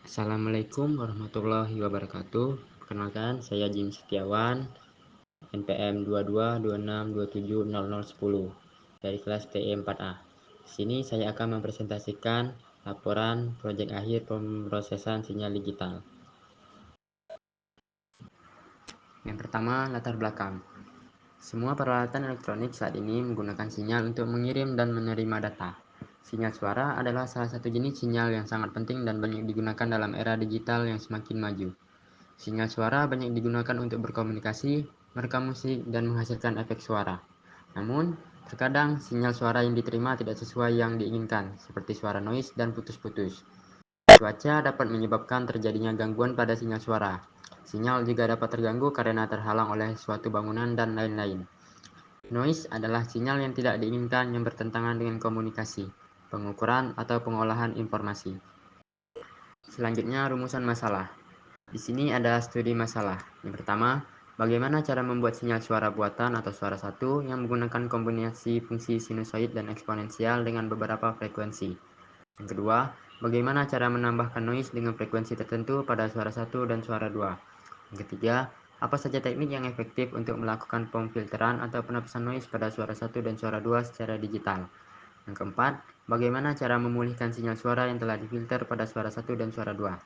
Assalamualaikum warahmatullahi wabarakatuh. Perkenalkan, saya Jim Setiawan, NPM 2226270010 dari kelas TE 4A. Di sini saya akan mempresentasikan laporan proyek akhir pemrosesan sinyal digital. Yang pertama, latar belakang. Semua peralatan elektronik saat ini menggunakan sinyal untuk mengirim dan menerima data. Sinyal suara adalah salah satu jenis sinyal yang sangat penting dan banyak digunakan dalam era digital yang semakin maju. Sinyal suara banyak digunakan untuk berkomunikasi, merekam musik, dan menghasilkan efek suara. Namun, terkadang sinyal suara yang diterima tidak sesuai yang diinginkan, seperti suara noise dan putus-putus. Cuaca dapat menyebabkan terjadinya gangguan pada sinyal suara. Sinyal juga dapat terganggu karena terhalang oleh suatu bangunan dan lain-lain. Noise adalah sinyal yang tidak diinginkan yang bertentangan dengan komunikasi, pengukuran, atau pengolahan informasi. Selanjutnya, rumusan masalah. Di sini ada studi masalah. Yang pertama, bagaimana cara membuat sinyal suara buatan atau suara satu yang menggunakan kombinasi fungsi sinusoid dan eksponensial dengan beberapa frekuensi. Yang kedua, bagaimana cara menambahkan noise dengan frekuensi tertentu pada suara satu dan suara dua. Yang ketiga, apa saja teknik yang efektif untuk melakukan pemfilteran atau penapisan noise pada suara satu dan suara dua secara digital. Yang keempat, bagaimana cara memulihkan sinyal suara yang telah difilter pada suara satu dan suara dua.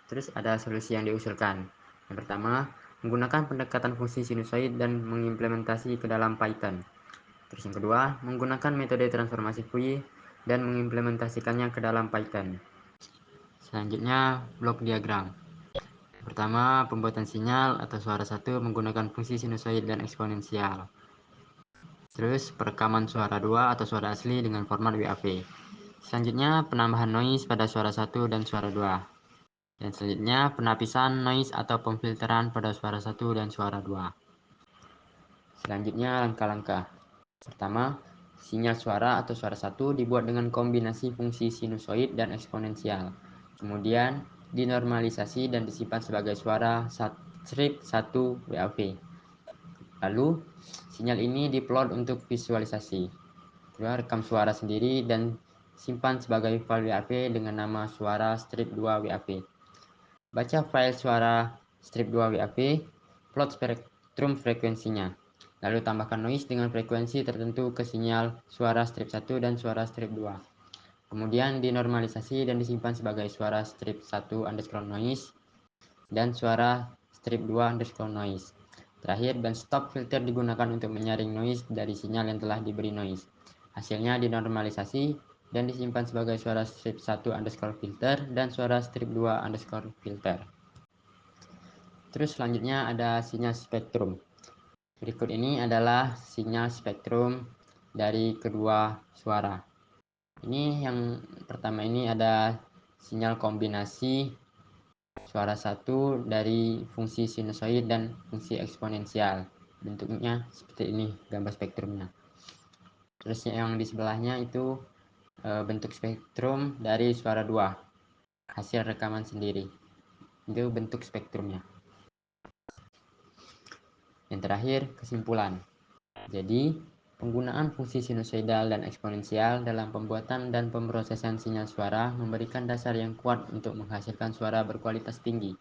Terus ada solusi yang diusulkan. Yang pertama, menggunakan pendekatan fungsi sinusoid dan mengimplementasi ke dalam Python. Terus yang kedua, menggunakan metode transformasi Fourier dan mengimplementasikannya ke dalam Python. Selanjutnya, blok diagram. Pertama, pembuatan sinyal atau suara satu menggunakan fungsi sinusoid dan eksponensial. Terus, perekaman suara dua atau suara asli dengan format WAV. Selanjutnya, penambahan noise pada suara satu dan suara dua. Dan selanjutnya, penapisan noise atau pemfilteran pada suara satu dan suara dua. Selanjutnya, langkah-langkah. Pertama, sinyal suara atau suara satu dibuat dengan kombinasi fungsi sinusoid dan eksponensial. Kemudian, dinormalisasi dan disimpan sebagai suara strip 1 WAV. Lalu, sinyal ini diplot untuk visualisasi. Kedua, rekam suara sendiri dan simpan sebagai file WAV dengan nama suara strip 2 WAV. Baca file suara strip 2 WAV, plot spektrum frekuensinya. Lalu tambahkan noise dengan frekuensi tertentu ke sinyal suara strip 1 dan suara strip 2. Kemudian dinormalisasi dan disimpan sebagai suara strip 1 underscore noise dan suara strip 2 underscore noise. Terakhir, band stop filter digunakan untuk menyaring noise dari sinyal yang telah diberi noise. Hasilnya dinormalisasi dan disimpan sebagai suara strip 1 underscore filter dan suara strip 2 underscore filter. Terus selanjutnya ada sinyal spektrum. Berikut ini adalah sinyal spektrum dari kedua suara. Ini yang pertama, ini ada sinyal kombinasi suara satu dari fungsi sinusoid dan fungsi eksponensial. Bentuknya seperti ini gambar spektrumnya. Terus yang di sebelahnya itu bentuk spektrum dari suara dua, hasil rekaman sendiri. Itu bentuk spektrumnya. Yang terakhir, kesimpulan. Jadi, penggunaan fungsi sinusoidal dan eksponensial dalam pembuatan dan pemrosesan sinyal suara memberikan dasar yang kuat untuk menghasilkan suara berkualitas tinggi.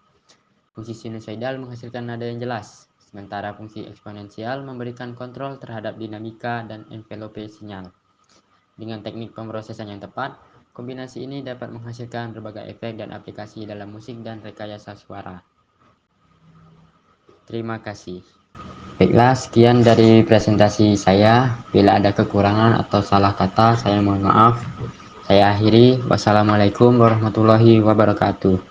Fungsi sinusoidal menghasilkan nada yang jelas, sementara fungsi eksponensial memberikan kontrol terhadap dinamika dan envelope sinyal. Dengan teknik pemrosesan yang tepat, kombinasi ini dapat menghasilkan berbagai efek dan aplikasi dalam musik dan rekayasa suara. Terima kasih. Baiklah, sekian dari presentasi saya. Bila ada kekurangan atau salah kata, saya mohon maaf. Saya akhiri. Wassalamualaikum warahmatullahi wabarakatuh.